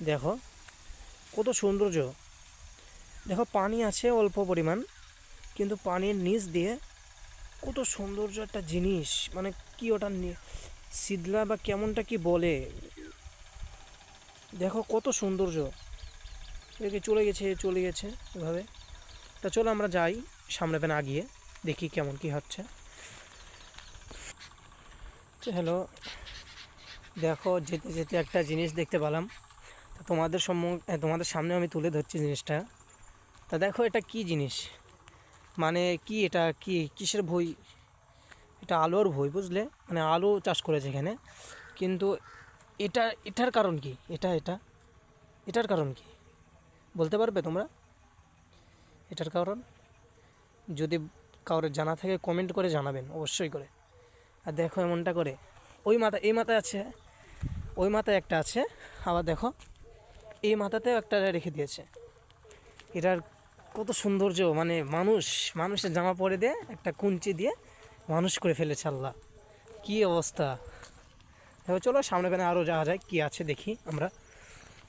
দেখো কত সৌন্দর্য। দেখো পানি আছে অল্প পরিমাণ, কিন্তু পানির নিচ দিয়ে কত সৌন্দর্য একটা জিনিস, মানে কি ওটা শীতলা বা কেমনটা কি বলে। দেখো কত সৌন্দর্য। দেখে চলে গেছে এভাবে। তা চলো আমরা যাই সামনে পেনে আগিয়ে, দেখি কেমন কি হচ্ছে। হ্যালো, দেখো যেতে যেতে একটা জিনিস দেখতে পেলাম। তা তোমাদের সামনে আমি তুলে ধরছি জিনিসটা। তা দেখো এটা কি জিনিস, মানে কি এটা, কি কিসের ভুঁই? এটা আলুর ভুঁই, বুঝলে, মানে আলু চাষ করেছে এখানে। কিন্তু এটার কারণ কি? এটার কারণ কি বলতে পারবে তোমরা? এটার কারণ যদি কারোর জানা থাকে কমেন্ট করে জানাবেন অবশ্যই করে। আর দেখো এমনটা করে এই মাথায় আছে, ওই মাথায় একটা আছে, আবার দেখো এই মাথাতেও একটা রেখে দিয়েছে। এটার কত সৌন্দর্য, মানে মানুষের জামা পরে দিয়ে একটা কুঞ্চি দিয়ে মানুষ করে ফেলেছে আল্লাহ। কী অবস্থা! দেখো চলো সামনে পেনে আরও যাওয়া যায়, কী আছে দেখি আমরা।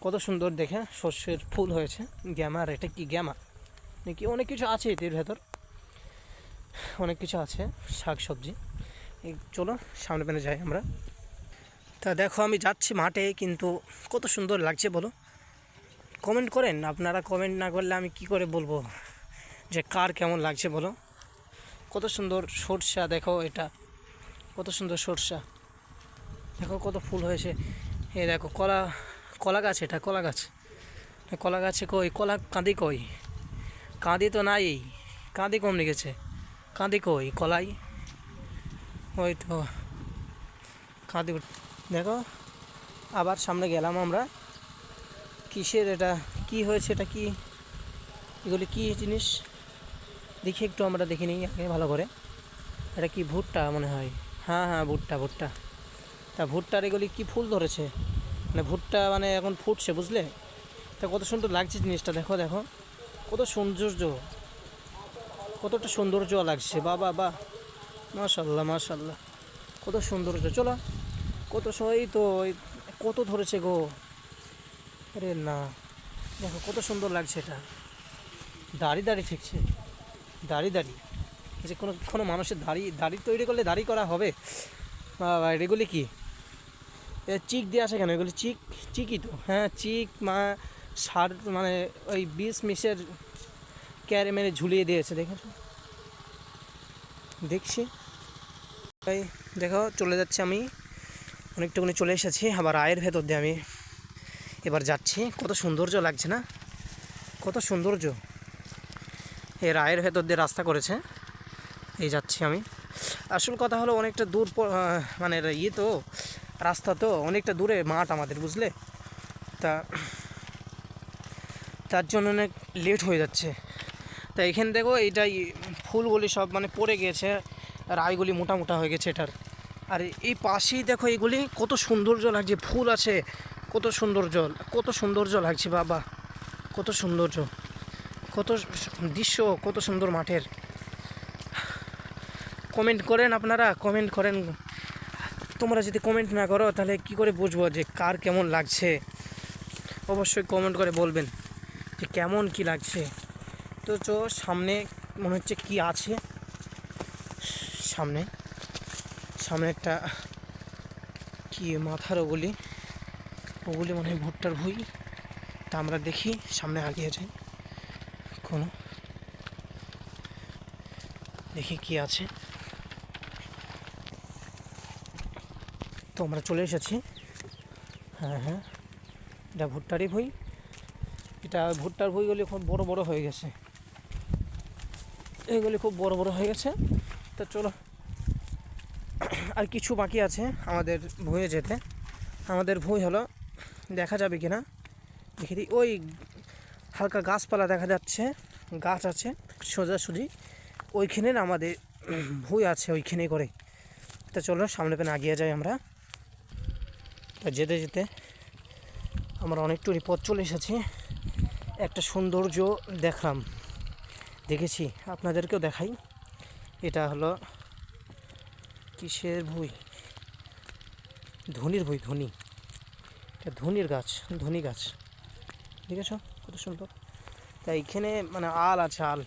কত সুন্দর দেখে শস্যের ফুল হয়েছে। গ্যামার, এটা কি গ্যামা নাকি? অনেক কিছু আছে এটির ভেতর, অনেক কিছু আছে, শাক সবজি। চলো সামনে পেনে যাই আমরা। তা দেখো আমি যাচ্ছি মাঠে, কিন্তু কত সুন্দর লাগছে বলো। কমেন্ট করেন আপনারা, কমেন্ট না করলে আমি কি করে বলবো যে কার কেমন লাগছে বলো। কত সুন্দর সরষা, দেখো এটা কত সুন্দর সরষা। দেখো কত ফুল হয়েছে। এ দেখো কলা গাছ, এটা কলা গাছ। কলা গাছে কই কাঁদি কই? কাঁদি তো নাই, কাঁদি কম লেগেছে। কাঁদি কই? কলাই ওই তো কাঁদি। দেখো আবার সামনে গেলাম আমরা। কিসের এটা, কি হয়েছে এটা, কি এগুলি কি জিনিস দেখি একটু আমরা দেখে নিই আগে ভালো করে। এটা কি ভুট্টা মনে হয়? হ্যাঁ হ্যাঁ, ভুট্টা। তা ভুট্টার এগুলি কি ফুল ধরেছে, মানে ভুট্টা মানে এখন ফুটছে, বুঝলে। তা কত সুন্দর লাগছে জিনিসটা। দেখো দেখো কত সৌন্দর্য, কতটা সৌন্দর্য লাগছে। বাবা বাহ, মাশাল্লাহ, কত সৌন্দর্য। চলো কত সময় তো কত ধরেছে গো। আরে না, দেখো কত সুন্দর লাগছে এটা। দাড়ি ঠিকছে, দাড়ি এই যে কোনো মানুষের দাড়ি তৈরি করলে দাড়ি করা হবে। বাবা এগুলি কি? চিক দিয়ে আসে কেন এগুলি? চিকই তো, হ্যাঁ চিক সার, মানে ওই 20 ক্যারে মেরে ঝুলিয়ে দিয়েছে, দেখছি তাই। দেখো চলে যাচ্ছে আমি, অনেকটুকুনি চলে এসেছি। আবার আয়ের ভেতর দিয়ে আমি এবার যাচ্ছি। কত সৌন্দর্য লাগছে না? কত সৌন্দর্য। এর আয়ের ভেতর দিয়ে রাস্তা করেছে, এই যাচ্ছি আমি। আসল কথা হলো অনেকটা দূর, মানে তো রাস্তা তো অনেকটা দূরে মাঠ আমাদের, বুঝলে। তার জন্য অনেক লেট হয়ে যাচ্ছে। তা এখানে দেখো এইটাই ফুলগুলি সব মানে পড়ে গিয়েছে, আর আইগুলি মোটা হয়ে গেছে এটার। আর এই পাশেই দেখো এগুলি কত সৌন্দর্য লাগছে, ফুল আছে, কত সৌন্দর্য লাগছে বাবা। কত সৌন্দর্য, কত দৃশ্য, কত সুন্দর মাঠের। কমেন্ট করেন আপনারা, কমেন্ট করেন। তোমরা যদি কমেন্ট না করো তাহলে কি করে বুঝবো যে কার কেমন লাগছে? অবশ্যই কমেন্ট করে বলবেন যে কেমন কি লাগছে। তো সামনে মনে হচ্ছে কি আছে, সামনে একটা কি মাথার, ওগুলি মনে হয় ভুট্টার ভুঁই। তা আমরা দেখি সামনে আগিয়ে যাই, দেখি কি আছে। তো আমরা চলে এসেছি। হ্যাঁ, এটা ভুট্টারই ভুঁই। এটা ভুট্টার ভুঁইগুলি খুব বড় হয়ে গেছে, এইগুলি খুব বড় হয়ে গেছে। তো চলো, আর কিছু বাকি আছে আমাদের ভুঁয়ে যেতে। আমাদের ভুঁই হলো, দেখা যাবে কি না দেখে দিই। ওই হালকা গাছপালা দেখা যাচ্ছে, গাছ আছে সোজাসুজি, ওইখানের আমাদের ভুঁই আছে, ওইখানে করে। তো চলো সামনে পেনে আগিয়ে যাই আমরা। তো যেতে যেতে আমরা অনেকটু পথ চলে এসেছি। একটা সৌন্দর্য দেখেছি, আপনাদেরকেও দেখাই। এটা হলো কিসের ভুঁই? ধনির ভুঁই, এটা ধনির গাছ, ধনি গাছ। দেখেছো কত সুন্দর। তাই এখানে মানে আল আছে আল,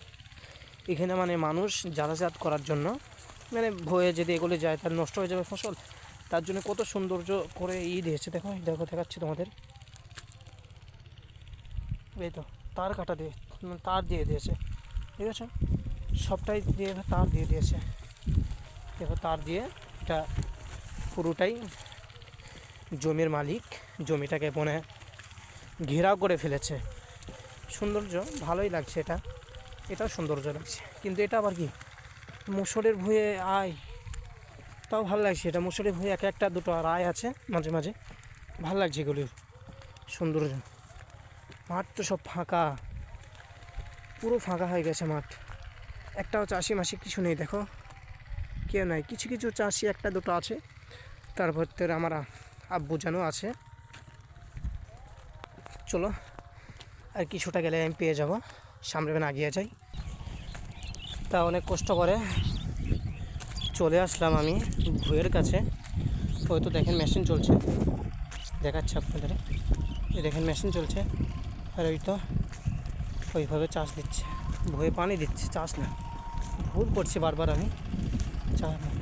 এখানে মানে মানুষ যাতায়াত করার জন্য মানে ভয়ে যদি এগুলো যায় তাহলে নষ্ট হয়ে যাবে ফসল, তার জন্য কত সৌন্দর্য করে দিয়েছে। দেখো দেখো দেখাচ্ছি তোমাদের, এই তো তার কাটা দিয়ে তার দিয়ে দিয়েছে, ঠিক আছে, সবটাই দিয়ে তার দিয়ে দিয়েছে। দেখো তার দিয়ে এটা পুরোটাই জমির মালিক জমিটাকে মনে ঘেরাও করে ফেলেছে। সৌন্দর্য ভালোই লাগছে, এটাও সৌন্দর্য লাগছে। কিন্তু এটা আবার কি মুসরের ভুঁয়ে আয়, তাও ভালো লাগছে। এটা মুসরের ভুঁয়ে একটা দুটো আর আয় আছে মাঝে মাঝে, ভালো লাগছে এগুলির সৌন্দর্য। মাঠ তো সব ফাঁকা, পুরো ফাঁকা হয়ে গেছে মাঠ, একটাও চাষি মাসি কিছু নেই। দেখো কেউ নাই, কিছু কিছু চাষি একটা দুটো আছে, তারপর তোর আমার আব্বু জানও আছে। চলো আর কিছুটা গেলে আমি পেয়ে যাব, সামনে আগিয়ে যাই। তা অনেক কষ্ট করে চলে আসলাম আমি ভুঁয়ের কাছে। ওই তো দেখেন মেশিন চলছে, দেখাচ্ছে আপনাদের, এই দেখেন মেশিন চলছে। আর ওই তো ওইভাবে চাষ দিচ্ছে, ভুঁয়ে পানি দিচ্ছে, চাষ না, ভুল করছি বারবার আমি,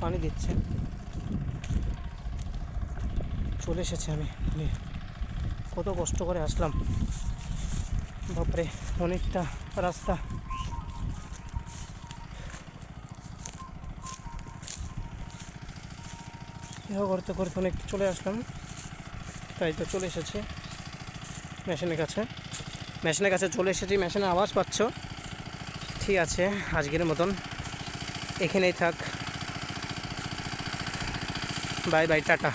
পানি দিচ্ছে। চলে এসেছি আমি, কত কষ্ট করে আসলাম, বাপরে অনেকটা রাস্তা। এভাবে করতে করতে অনেক চলে আসলাম। তাই তো চলে এসেছি মেশিনের কাছে চলে এসেছি। মেশিনের আওয়াজ পাচ্ছ, ঠিক আছে। আজকের মতন এখানেই থাক, বাই বাই, টাটা।